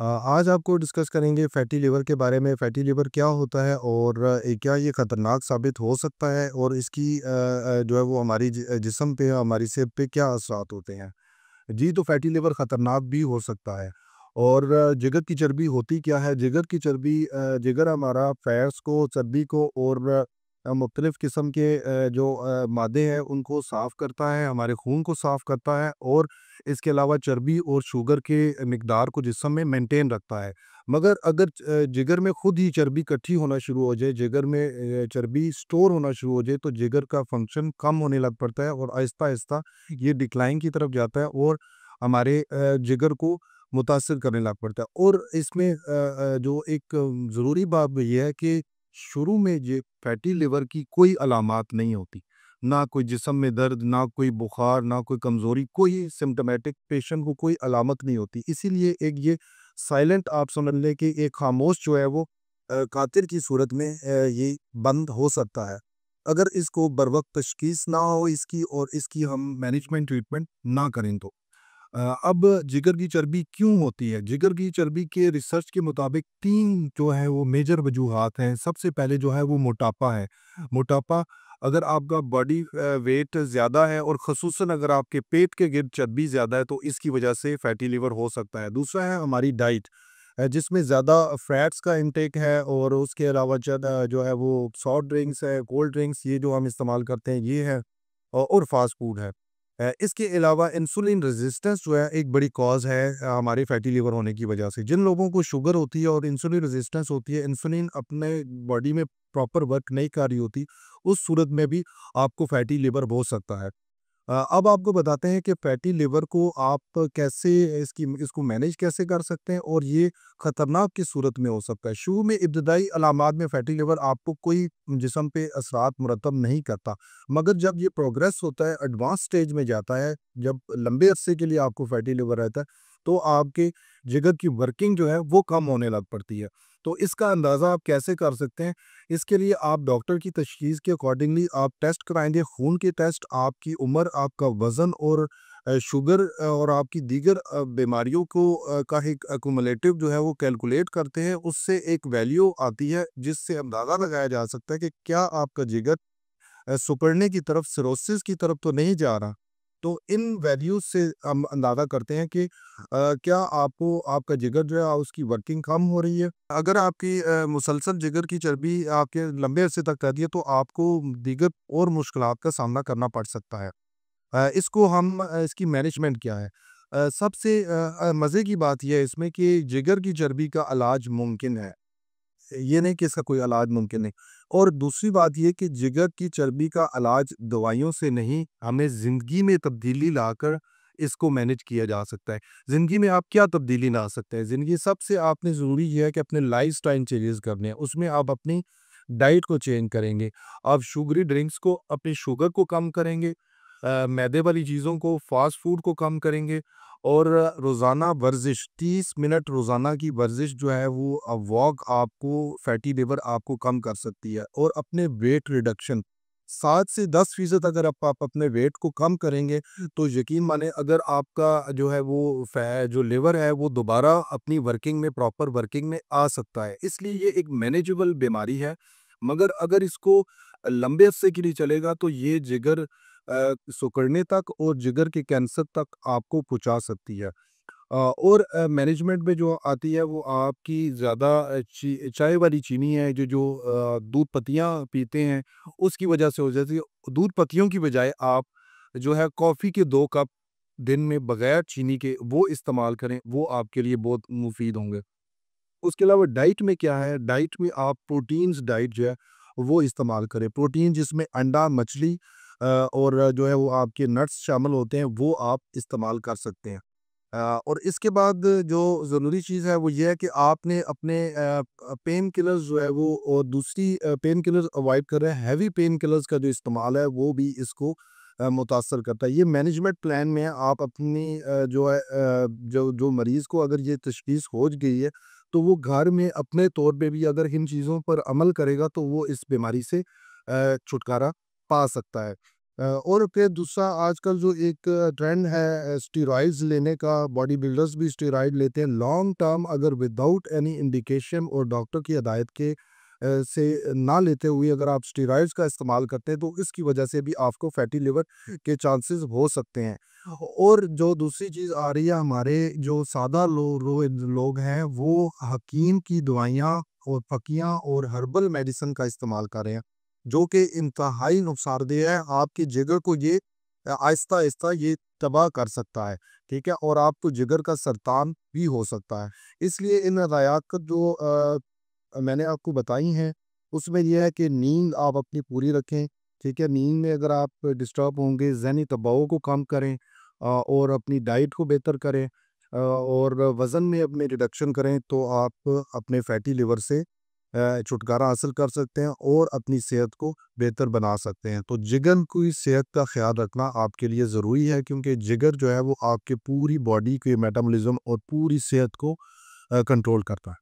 आज आपको डिस्कस करेंगे फैटी लिवर के बारे में। फैटी लिवर क्या होता है और क्या ये ख़तरनाक साबित हो सकता है और इसकी जो है वो हमारी जिस्म पे, हमारी सेहत पे क्या असरात होते हैं। जी, तो फैटी लिवर ख़तरनाक भी हो सकता है। और जिगर की चर्बी होती क्या है? जिगर की चर्बी जिगर हमारा फैट्स को, चर्बी को और मुख्तलिफ़ किस्म के जो मादे हैं उनको साफ़ करता है, हमारे खून को साफ़ करता है और इसके अलावा चर्बी और शुगर के मिकदार को जिस्म में मेंटेन रखता है। मगर अगर जिगर में खुद ही चर्बी इकट्ठी होना शुरू हो जाए, जिगर में चर्बी स्टोर होना शुरू हो जाए, तो जिगर का फंक्शन कम होने लग पड़ता है और आहिस्ता-आहिस्ता ये डिक्लाइन की तरफ जाता है और हमारे जिगर को मुतासिर करने लग पड़ता है। और इसमें जो एक ज़रूरी बात ये है कि शुरू में ये फैटी लिवर की कोई अलामात नहीं होती। ना कोई जिस्म में दर्द, ना कोई बुखार, ना कोई कमज़ोरी, कोई सिम्प्टोमेटिक पेशेंट को कोई अलामत नहीं होती। इसीलिए एक ये साइलेंट आप समझ लें कि एक खामोश जो है वो कातिल की सूरत में ये बंद हो सकता है। अगर इसको बरवक़्त तशख़ीस ना हो इसकी और इसकी हम मैनेजमेंट ट्रीटमेंट ना करें तो। अब जिगर की चर्बी क्यों होती है? जिगर की चर्बी के रिसर्च के मुताबिक 3 जो है वो मेजर वजूहात हैं। सबसे पहले जो है वो मोटापा है। मोटापा, अगर आपका बॉडी वेट ज़्यादा है और ख़ुसूसन अगर आपके पेट के गिर्द चर्बी ज़्यादा है तो इसकी वजह से फैटी लिवर हो सकता है। दूसरा है हमारी डाइट, जिसमें ज़्यादा फैट्स का इंटेक है और उसके अलावा जो है वो सॉफ्ट ड्रिंक्स है, कोल्ड ड्रिंक्स ये जो हम इस्तेमाल करते हैं ये है और फास्ट फूड है। इसके अलावा इंसुलिन रेजिस्टेंस जो है एक बड़ी कॉज़ है हमारे फैटी लिवर होने की वजह से। जिन लोगों को शुगर होती है और इंसुलिन रेजिस्टेंस होती है, इंसुलिन अपने बॉडी में प्रॉपर वर्क नहीं कर रही होती, उस सूरत में भी आपको फैटी लिवर हो सकता है। अब आपको बताते हैं कि फैटी लिवर को आप कैसे इसको मैनेज कैसे कर सकते हैं और ये खतरनाक किस सूरत में हो सकता है। शुरू में इब्तदाई अलामात में फैटी लिवर आपको कोई जिस्म पे असरात मुरतब नहीं करता, मगर जब ये प्रोग्रेस होता है, एडवांस स्टेज में जाता है, जब लंबे अरसे के लिए आपको फैटी लिवर रहता है, तो आपके जिगर की वर्किंग जो है वो कम होने लग पड़ती है। तो इसका अंदाज़ा आप कैसे कर सकते हैं? इसके लिए आप डॉक्टर की तशख़ीस के अकॉर्डिंगली आप टेस्ट कराएँगे, खून के टेस्ट, आपकी उम्र, आपका वज़न और शुगर और आपकी दीगर बीमारियों को का एक एक्युमुलेटिव जो है वो कैलकुलेट करते हैं। उससे एक वैल्यू आती है जिससे अंदाज़ा लगाया जा सकता है कि क्या आपका जिगर सिकुड़ने की तरफ, सिरोसिस की तरफ तो नहीं जा रहा। तो इन वैल्यूज़ से हम अंदाज़ा करते हैं कि क्या आपको आपका जिगर जो है उसकी वर्किंग कम हो रही है। अगर आपकी मुसलसल जिगर की चर्बी आपके लंबे अरसे तक रहती है तो आपको दीगर और मुश्किलात का सामना करना पड़ सकता है। इसको हम इसकी मैनेजमेंट क्या है? सबसे मज़े की बात ये है इसमें कि जिगर की चर्बी का इलाज मुमकिन है। ये नहीं कि इसका कोई इलाज मुमकिन नहीं। और दूसरी बात ये कि जिगर की चर्बी का इलाज दवाइयों से नहीं, हमें ज़िंदगी में तब्दीली लाकर इसको मैनेज किया जा सकता है। ज़िंदगी में आप क्या तब्दीली ला सकते हैं? ज़िंदगी सबसे आपने ज़रूरी ये है कि अपने लाइफ़स्टाइल चेंजेज़ करने हैं। उसमें आप अपनी डाइट को चेंज करेंगे। आप शुगरी ड्रिंक्स को, अपनी शुगर को कम करेंगे, मैदे वाली चीज़ों को, फ़ास्ट फूड को कम करेंगे और रोज़ाना वर्जिश 30 मिनट रोज़ाना की वर्जिश जो है वो वॉक आपको फैटी लिवर आपको कम कर सकती है। और अपने वेट रिडक्शन 7 से 10% अगर आप अपने वेट को कम करेंगे तो यकीन माने अगर आपका जो है वो जो लिवर है वो दोबारा अपनी वर्किंग में, प्रॉपर वर्किंग में आ सकता है। इसलिए ये एक मैनेजेबल बीमारी है, मगर अगर इसको लंबे अरसे के लिए चलेगा तो ये जिगर सिकुड़ने तक और जिगर के कैंसर तक आपको पहुँचा सकती है। और मैनेजमेंट में जो आती है वो आपकी ज़्यादा चाय वाली चीनी है, जो दूध पत्तियाँ पीते हैं उसकी वजह से हो जाती है। दूध पत्तियों की बजाय आप जो है कॉफ़ी के 2 कप दिन में बगैर चीनी के वो इस्तेमाल करें, वो आपके लिए बहुत मुफ़ीद होंगे। उसके अलावा डाइट में क्या है, डाइट में आप प्रोटीन्स डाइट जो है वो इस्तेमाल करें। प्रोटीन जिसमें अंडा, मछली और जो है वो आपके नट्स शामिल होते हैं वो आप इस्तेमाल कर सकते हैं। और इसके बाद जो ज़रूरी चीज़ है वो ये है कि आपने अपने पेन किलर्स जो है वो और दूसरी पेन किलर्स अवॉइड कर रहे हैं। हैवी पेन किलर्स का जो इस्तेमाल है वो भी इसको मुतासर करता है। ये मैनेजमेंट प्लान में है। आप अपनी जो है जो जो मरीज़ को अगर ये तशख़ीस हो गई है तो वो घर में अपने तौर पे भी अगर इन चीज़ों पर अमल करेगा तो वो इस बीमारी से छुटकारा पा सकता है। और फिर दूसरा आजकल जो एक ट्रेंड है स्टेरॉइड्स लेने का, बॉडी बिल्डर्स भी स्टेरॉइड लेते हैं लॉन्ग टर्म, अगर विदाउट एनी इंडिकेशन और डॉक्टर की हिदायत के से ना लेते हुए अगर आप स्टेरॉइड्स का इस्तेमाल करते हैं तो इसकी वजह से भी आपको फैटी लिवर के चांसेस हो सकते हैं। और जो दूसरी चीज़ आ रही है, हमारे जो सादा लोग हैं वो हकीम की दवाइयाँ और फकियाँ और हर्बल मेडिसिन का इस्तेमाल कर रहे हैं, जो कि इंतहाई नुकसानदेह है। आपके जिगर को ये आहिस्ता-आहिस्ता ये तबाह कर सकता है, ठीक है? और आपको जिगर का सरतान भी हो सकता है। इसलिए इन हदायत का जो मैंने आपको बताई हैं, उसमें ये है कि नींद आप अपनी पूरी रखें, ठीक है? नींद में अगर आप डिस्टर्ब होंगे, ज़हनी दबाव को कम करें और अपनी डाइट को बेहतर करें और वज़न में अपने रिडक्शन करें, तो आप अपने फैटी लिवर से छुटकारा हासिल कर सकते हैं और अपनी सेहत को बेहतर बना सकते हैं। तो जिगर की सेहत का ख़्याल रखना आपके लिए ज़रूरी है, क्योंकि जिगर जो है वो आपकी पूरी बॉडी के मेटाबॉलिज़्म और पूरी सेहत को कंट्रोल करता है।